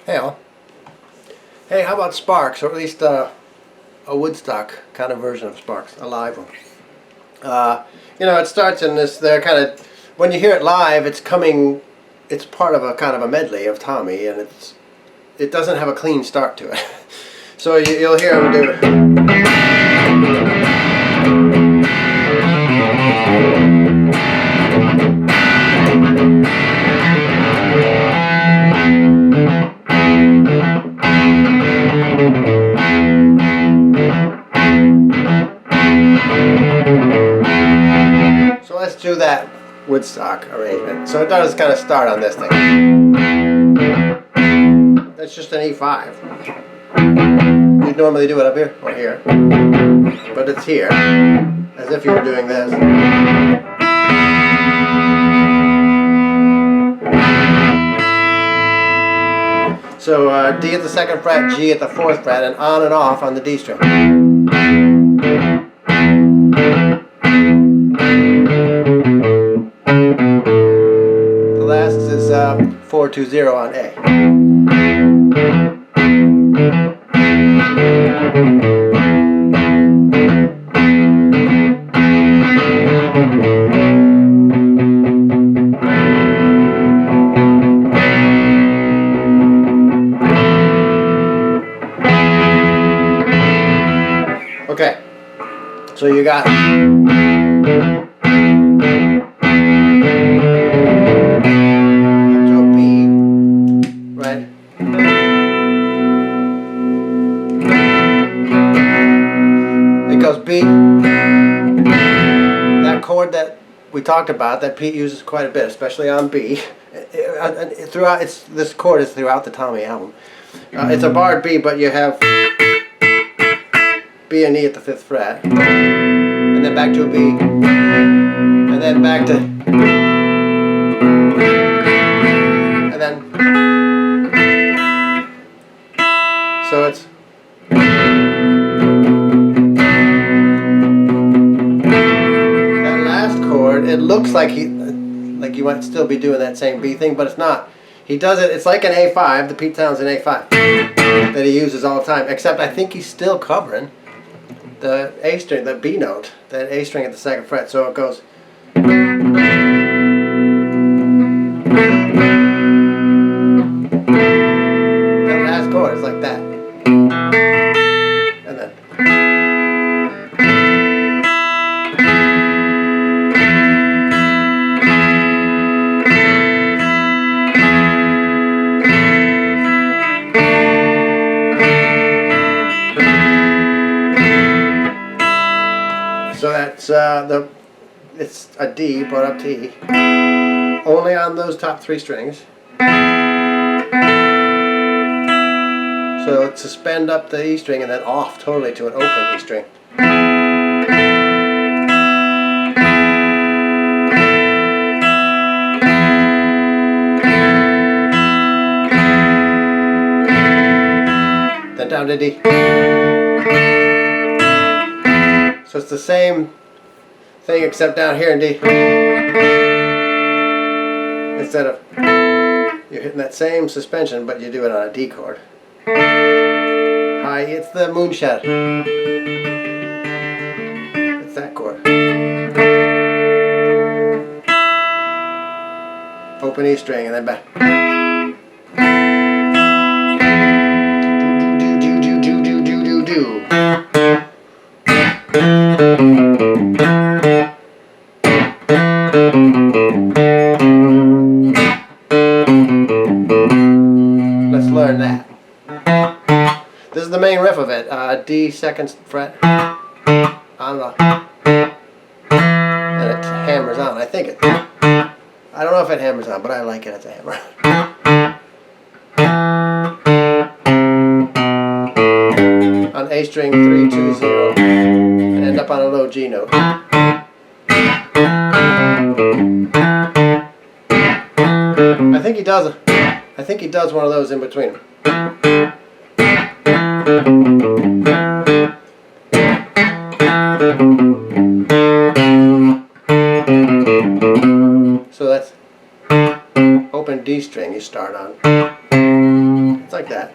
Hey all. Hey, how about Sparks, or at least a Woodstock kind of version of Sparks, a live one. You know, it starts in this, they're kind of, when you hear it live, it's part of a kind of a medley of Tommy, and it doesn't have a clean start to it. So you'll hear him do it. So let's do that Woodstock arrangement. So it does kind of start on this thing. That's just an E5. You'd normally do it up here or here, but it's here, as if you were doing this. So D at the 2nd fret, G at the 4th fret, and on and off on the D string. The last is 4-2-0 on A. Okay, so you got up to a B, right? It goes B. That chord that we talked about, that Pete uses quite a bit, especially on B. Throughout, this chord is throughout the Tommy album. It's a barred B, but you have B and E at the 5th fret, and then back to a B, and then back to, and then, so it's, that last chord, it looks like you might still be doing that same B thing, but it's not. He does it, it's like an A5, the Pete Townsend A5, that he uses all the time, except I think he's still covering the A string, the B note, that A string at the 2nd fret, so it goes. That last chord is like that. And then. So that's it's a D brought up to E, only on those top 3 strings. So let's suspend up the E string and then off totally to an open E string. Then down to D. So it's the same thing except down here in D. Instead of, you're hitting that same suspension, but you do it on a D chord. High, it's the moonshot. It's that chord. Open E string and then back. Let's learn that. This is the main riff of it. D 2nd fret on the, and it hammers on. I think it. I don't know if it hammers on, but I like it as a hammer. On A string 3-2-0, and end up on a low G note. I think he does one of those in between. So that's open D string you start on. It's like that.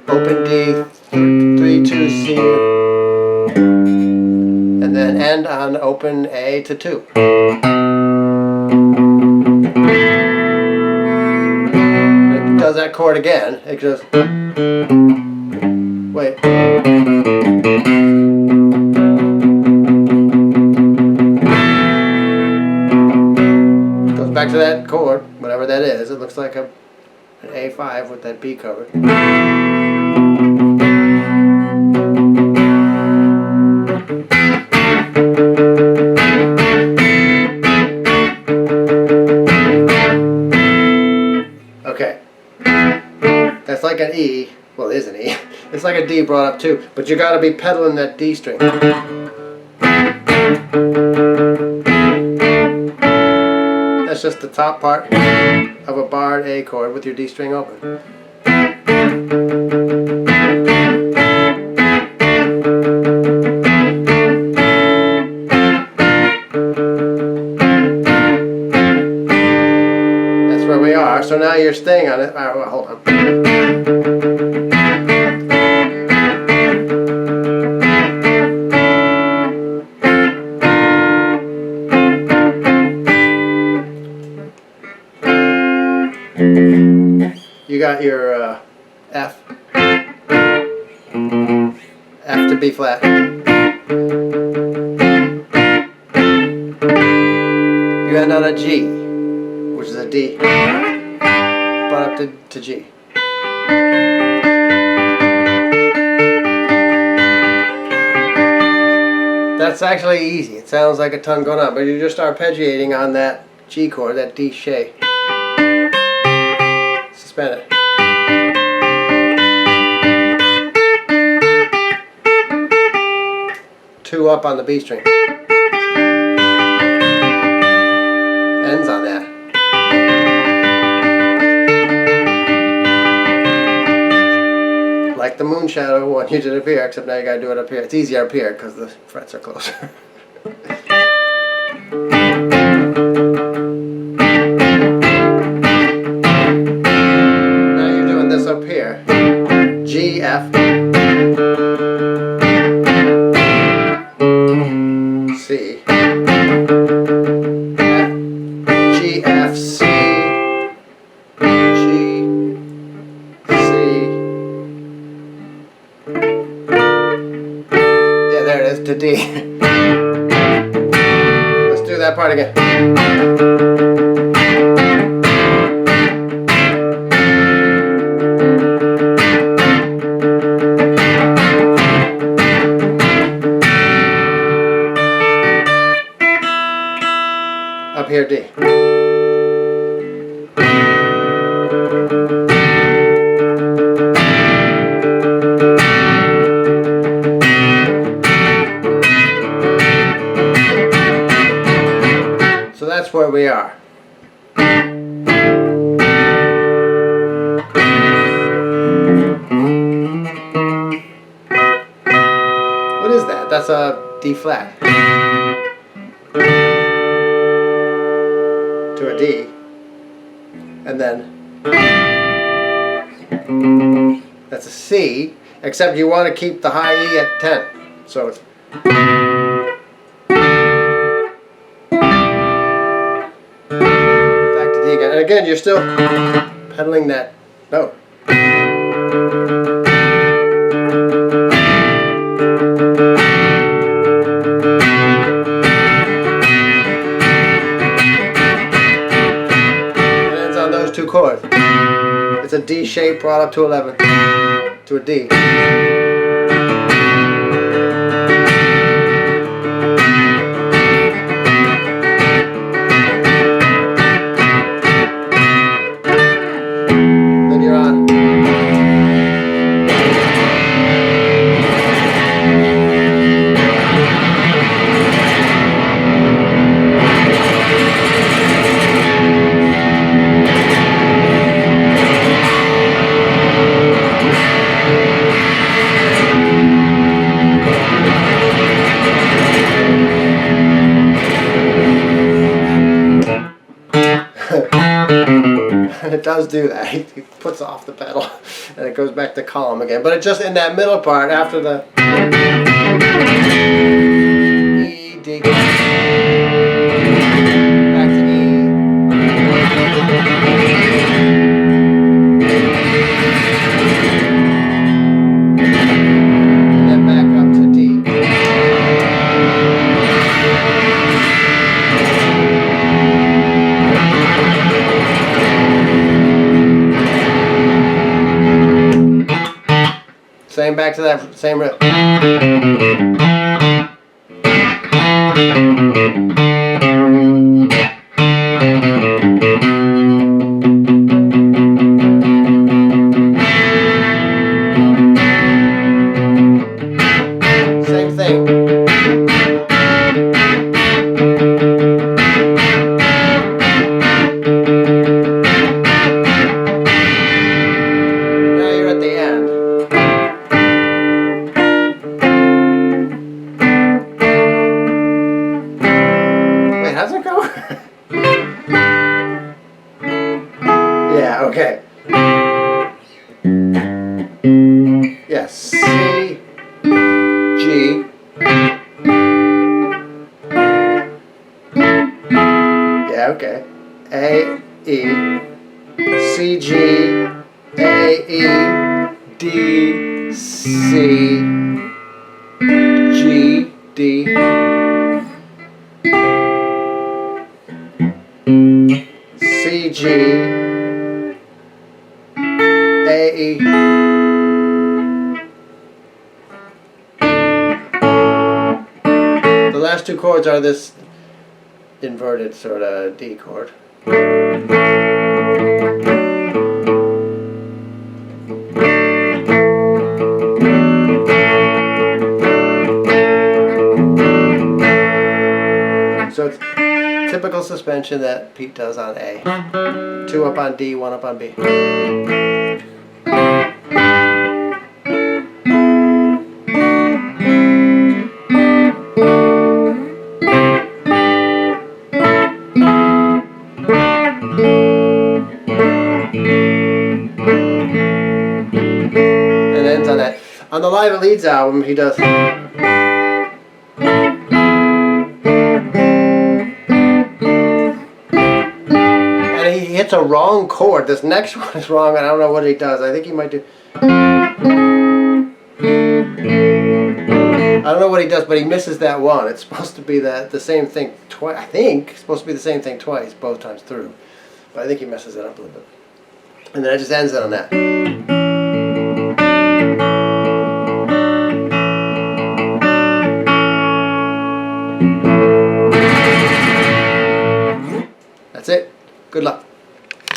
Open D, 3, 2, C, and then end on open A to 2. It does that chord again. It just wait. Goes back to that chord, whatever that is. It looks like an A5 with that B covered. Okay, that's like an E. Well, it is an E. It's like a D brought up too, but you got to be pedaling that D string. That's just the top part of a barred A chord with your D string open. That's where we are. So now you're staying on it. All right, well, hold on. You got your F to B flat. You end on a G, which is a D, brought up to G. That's actually easy. It sounds like a ton going on, but you're just arpeggiating on that G chord, that D shay. Suspend it. Two up on the B string. Ends on that. Like the moon shadow one you did up here, except now you gotta do it up here. It's easier up here because the frets are closer. Now you're doing this up here. G, F, C, G, F, C, G, C. Yeah, there it is, to D. Let's do that part again. Up here, D. So that's where we are. What is that? That's a D flat. To a D, and then that's a C, except you want to keep the high E at 10, so it's back to D again, and again you're still pedaling that note. Two chords. It's a D shape brought up to 11 to a D. Then you're on. does do that. He puts off the pedal and it goes back to calm again. But it's just in that middle part after the E, D, back to E. And then back up to D. Same back to that same riff. Same thing. Now you're at the end. How's it go? Yeah, okay. Yes, C, G, yeah, okay. A, E, C, G, A, E, D, C, G, D, C, G, A, E. The last two chords are this inverted sort of D chord. So it's typical suspension that Pete does on A. 2 up on D, 1 up on B. And ends on that. On the Live It Leads album, he does. He hits a wrong chord. This next one is wrong, and I don't know what he does. I think he might do. I don't know what he does, but he misses that one. It's supposed to be the same thing twice. I think it's supposed to be the same thing twice, both times through. But I think he messes it up a little bit. And then it just ends it on that.